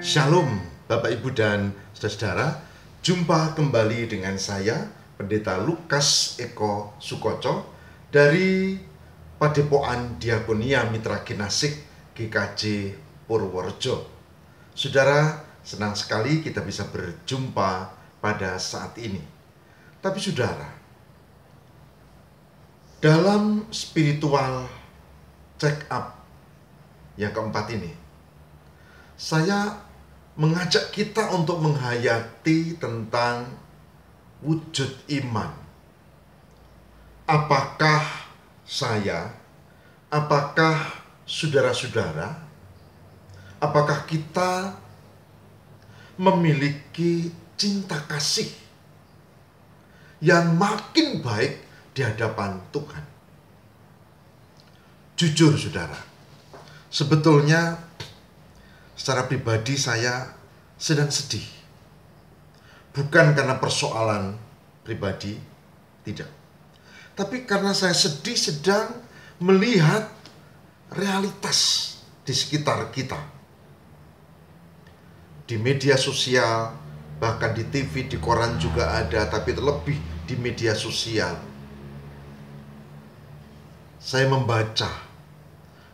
Shalom Bapak Ibu dan saudara-saudara. Jumpa kembali dengan saya Pendeta Lukas Eko Sukoco dari Padepokan Diakonia Mitra Ginasik GKJ Purworejo. Saudara, senang sekali kita bisa berjumpa pada saat ini. Tapi saudara, dalam spiritual check up yang keempat ini, saya mengajak kita untuk menghayati tentang wujud iman. Apakah saya, apakah saudara-saudara, apakah kita memiliki cinta kasih yang makin baik di hadapan Tuhan? Jujur saudara, sebetulnya secara pribadi saya sedang sedih. Bukan karena persoalan pribadi, tidak. Tapi karena saya sedih sedang melihat realitas di sekitar kita. Di media sosial, bahkan di TV, di koran juga ada, tapi terlebih di media sosial. Saya membaca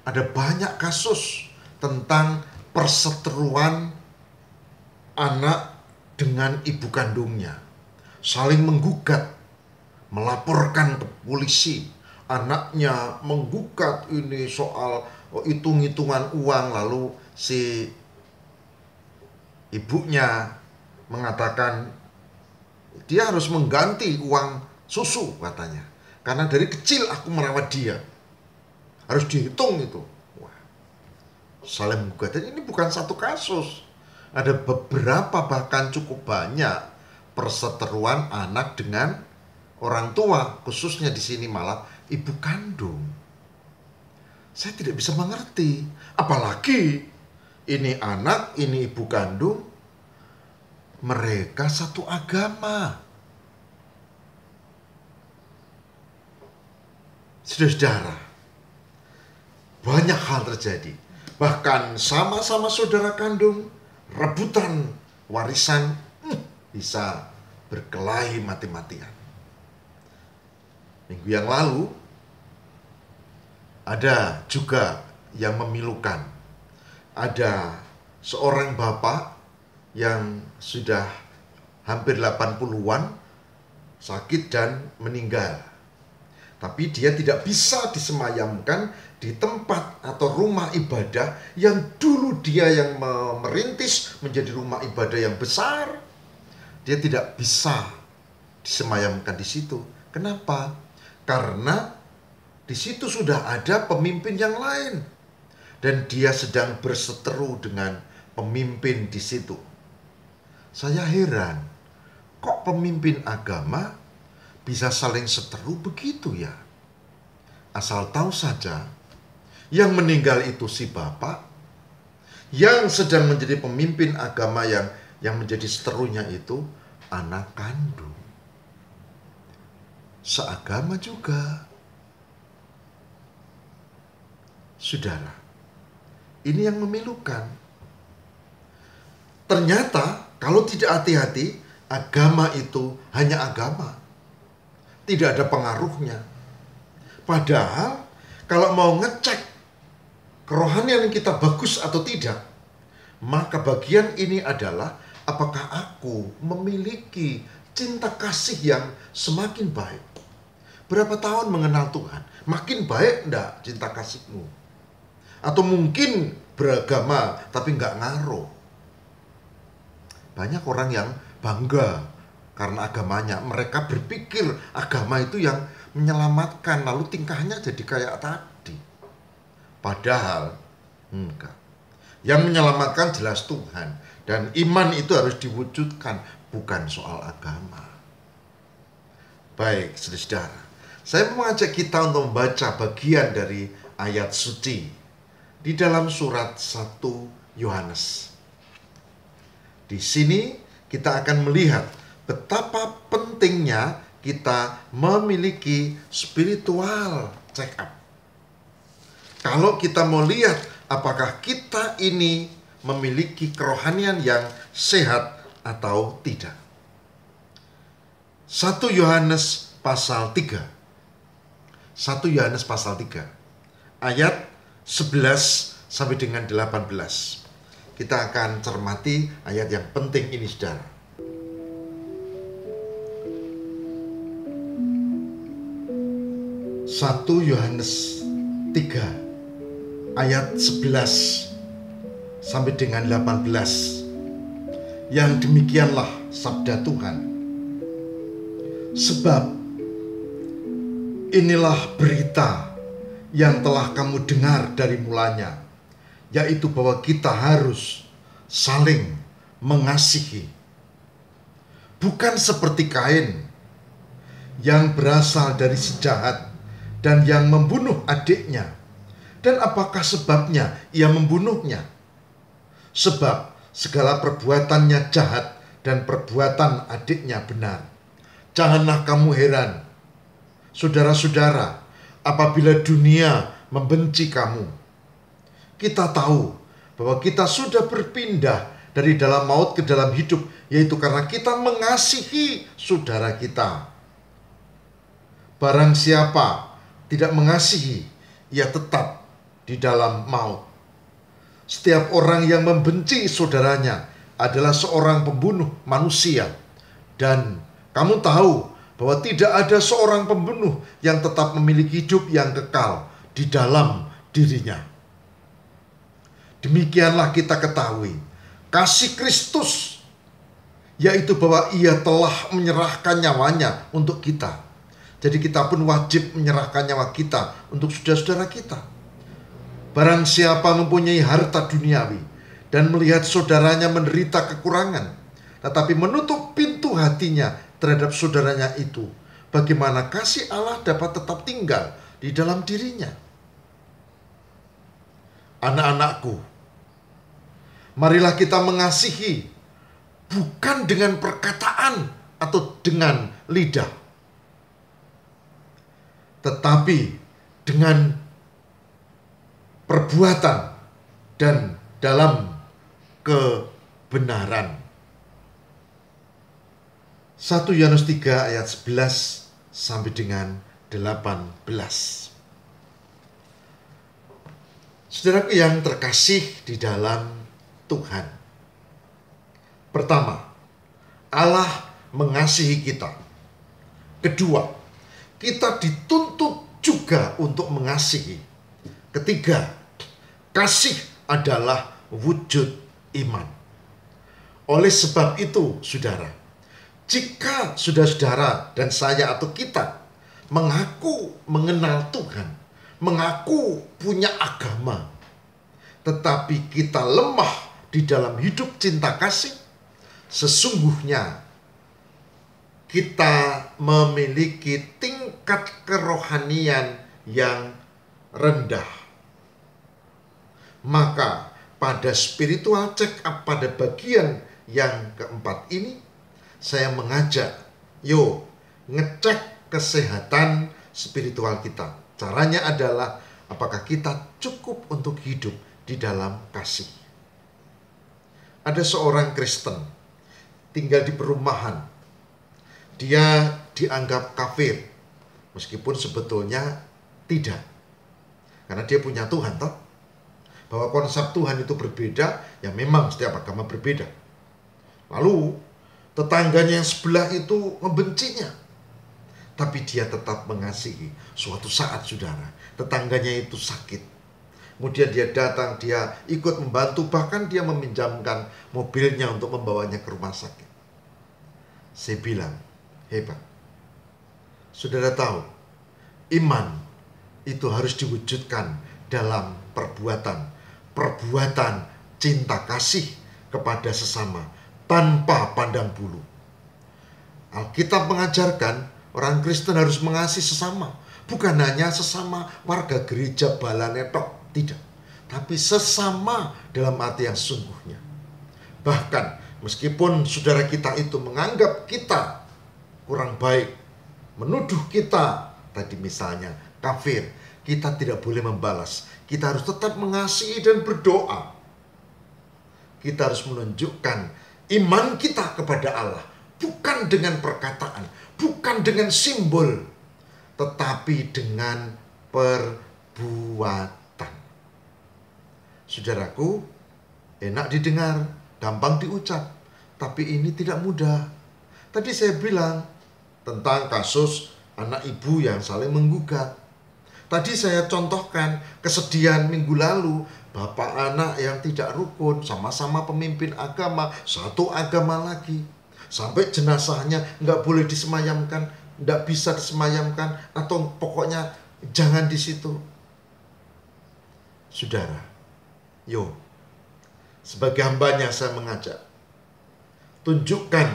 ada banyak kasus tentang perseteruan anak dengan ibu kandungnya, saling menggugat, melaporkan ke polisi. Anaknya menggugat ini soal hitung-hitungan uang, lalu si ibunya mengatakan dia harus mengganti uang susu katanya, karena dari kecil aku merawat dia, harus dihitung itu. Saling menggugat. Dan ini bukan satu kasus, ada beberapa, bahkan cukup banyak perseteruan anak dengan orang tua, khususnya di sini malah ibu kandung. Saya tidak bisa mengerti, apalagi ini anak, ini ibu kandung, mereka satu agama. Saudara-saudara, banyak hal terjadi. Bahkan sama-sama saudara kandung, rebutan warisan, bisa berkelahi mati-matian. Minggu yang lalu, ada juga yang memilukan. Ada seorang bapak yang sudah hampir 80-an, sakit dan meninggal. Tapi dia tidak bisa disemayamkan di tempat atau rumah ibadah yang dulu dia yang merintis menjadi rumah ibadah yang besar. Dia tidak bisa disemayamkan di situ. Kenapa? Karena di situ sudah ada pemimpin yang lain, dan dia sedang berseteru dengan pemimpin di situ. Saya heran, kok pemimpin agama bisa saling seteru begitu ya? Asal tahu saja, yang meninggal itu si bapak, yang sedang menjadi pemimpin agama yang menjadi seterunya itu anak kandung. Seagama juga. Saudara, ini yang memilukan. Ternyata kalau tidak hati-hati, agama itu hanya agama, tidak ada pengaruhnya. Padahal kalau mau ngecek kerohanian kita bagus atau tidak, maka bagian ini adalah apakah aku memiliki cinta kasih yang semakin baik. Berapa tahun mengenal Tuhan, makin baik enggak cinta kasihmu? Atau mungkin beragama tapi enggak ngaruh. Banyak orang yang bangga karena agamanya. Mereka berpikir agama itu yang menyelamatkan, lalu tingkahnya jadi kayak tadi. Padahal enggak. Yang menyelamatkan jelas Tuhan, dan iman itu harus diwujudkan, bukan soal agama. Baik, saudara, saya mengajak kita untuk membaca bagian dari ayat suci di dalam surat 1 Yohanes. Di sini kita akan melihat betapa pentingnya kita memiliki spiritual check up. Kalau kita mau lihat apakah kita ini memiliki kerohanian yang sehat atau tidak. 1 Yohanes pasal 3. 1 Yohanes pasal 3 ayat 11 sampai dengan 18. Kita akan cermati ayat yang penting ini, saudara. 1 Yohanes 3 ayat 11 sampai dengan 18. Yang demikianlah sabda Tuhan. Sebab inilah berita yang telah kamu dengar dari mulanya, yaitu bahwa kita harus saling mengasihi. Bukan seperti Kain yang berasal dari si jahat dan yang membunuh adiknya. Dan apakah sebabnya ia membunuhnya? Sebab segala perbuatannya jahat dan perbuatan adiknya benar. Janganlah kamu heran, saudara-saudara, apabila dunia membenci kamu. Kita tahu bahwa kita sudah berpindah dari dalam maut ke dalam hidup, yaitu karena kita mengasihi saudara kita. Barang siapa tidak mengasihi, ia tetap di dalam maut. Setiap orang yang membenci saudaranya adalah seorang pembunuh manusia. Dan kamu tahu bahwa tidak ada seorang pembunuh yang tetap memiliki hidup yang kekal di dalam dirinya. Demikianlah kita ketahui kasih Kristus, yaitu bahwa ia telah menyerahkan nyawanya untuk kita. Jadi kita pun wajib menyerahkan nyawa kita untuk saudara-saudara kita. Barang siapa mempunyai harta duniawi dan melihat saudaranya menderita kekurangan, tetapi menutup pintu hatinya terhadap saudaranya itu, bagaimana kasih Allah dapat tetap tinggal di dalam dirinya? Anak-anakku, marilah kita mengasihi, bukan dengan perkataan atau dengan lidah, tetapi dengan perbuatan dan dalam kebenaran. 1 Yohanes 3 ayat 11 sampai dengan 18. Saudaraku yang terkasih di dalam Tuhan. Pertama, Allah mengasihi kita. Kedua, kita dituntut juga untuk mengasihi. Ketiga, kasih adalah wujud iman. Oleh sebab itu, saudara, jika saudara-saudara dan saya atau kita mengaku mengenal Tuhan, mengaku punya agama, tetapi kita lemah di dalam hidup cinta kasih, sesungguhnya kita memiliki tingkat kerohanian yang rendah. Maka pada spiritual check up pada bagian yang keempat ini, saya mengajak, yuk ngecek kesehatan spiritual kita. Caranya adalah apakah kita cukup untuk hidup di dalam kasih. Ada seorang Kristen tinggal di perumahan. Dia dianggap kafir, meskipun sebetulnya tidak. Karena dia punya Tuhan, toh. Bahwa konsep Tuhan itu berbeda, ya memang setiap agama berbeda. Lalu tetangganya yang sebelah itu membencinya, tapi dia tetap mengasihi. Suatu saat, saudara, tetangganya itu sakit. Kemudian dia datang, dia ikut membantu, bahkan dia meminjamkan mobilnya untuk membawanya ke rumah sakit. Saya bilang, hebat. Saudara tahu, iman itu harus diwujudkan dalam perbuatan cinta kasih kepada sesama tanpa pandang bulu. Alkitab mengajarkan orang Kristen harus mengasihi sesama, bukan hanya sesama warga gereja balanetok, tidak, tapi sesama dalam arti yang sungguhnya. Bahkan meskipun saudara kita itu menganggap kita kurang baik, menuduh kita tadi misalnya kafir, kita tidak boleh membalas. Kita harus tetap mengasihi dan berdoa. kita harus menunjukkan iman kita kepada Allah. Bukan dengan perkataan, bukan dengan simbol, tetapi dengan perbuatan. Saudaraku, enak didengar, gampang diucap, tapi ini tidak mudah. Tadi saya bilang tentang kasus anak ibu yang saling menggugat. Tadi saya contohkan kesedihan minggu lalu, bapak anak yang tidak rukun, sama-sama pemimpin agama, satu agama lagi. Sampai jenazahnya nggak boleh disemayamkan, nggak bisa disemayamkan, atau pokoknya jangan di situ. Saudara, yo, sebagai hambanya saya mengajak, tunjukkan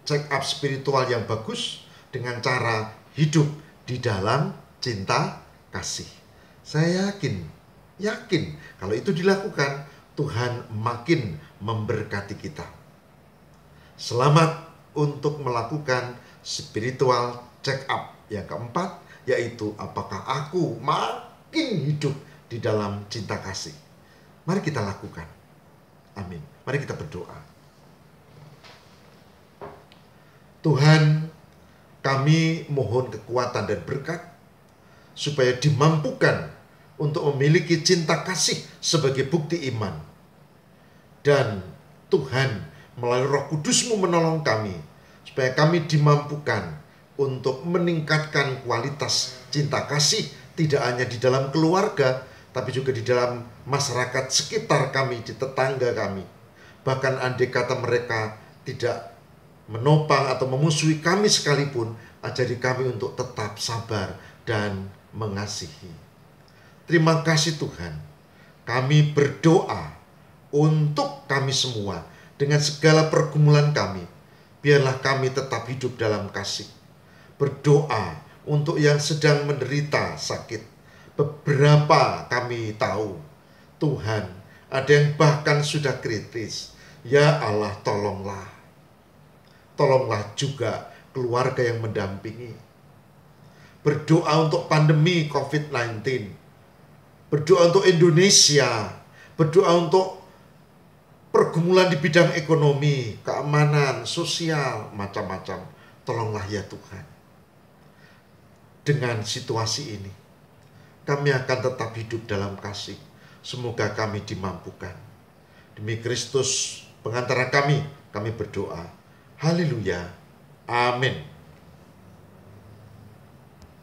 check up spiritual yang bagus dengan cara hidup di dalam cinta kasih. Saya yakin kalau itu dilakukan, Tuhan makin memberkati kita. Selamat untuk melakukan spiritual check up yang keempat, yaitu apakah aku makin hidup di dalam cinta kasih. Mari kita lakukan. Amin. Mari kita berdoa. Tuhan, kami mohon kekuatan dan berkat supaya dimampukan untuk memiliki cinta kasih sebagai bukti iman. Dan Tuhan, melalui Roh Kudus-Mu menolong kami supaya kami dimampukan untuk meningkatkan kualitas cinta kasih tidak hanya di dalam keluarga, tapi juga di dalam masyarakat sekitar kami, di tetangga kami. Bahkan andai kata mereka tidak menopang atau memusuhi kami sekalipun, ajari kami untuk tetap sabar dan mengasihi. Terima kasih Tuhan. Kami berdoa untuk kami semua dengan segala pergumulan kami. Biarlah kami tetap hidup dalam kasih. Berdoa untuk yang sedang menderita sakit. Beberapa kami tahu, Tuhan, ada yang bahkan sudah kritis. Ya Allah, tolonglah. Tolonglah juga keluarga yang mendampingi. Berdoa untuk pandemi COVID-19. Berdoa untuk Indonesia. Berdoa untuk pergumulan di bidang ekonomi, keamanan, sosial, macam-macam. Tolonglah ya Tuhan. Dengan situasi ini, kami akan tetap hidup dalam kasih. Semoga kami dimampukan. Demi Kristus, pengantara kami berdoa. Haleluya. Amin.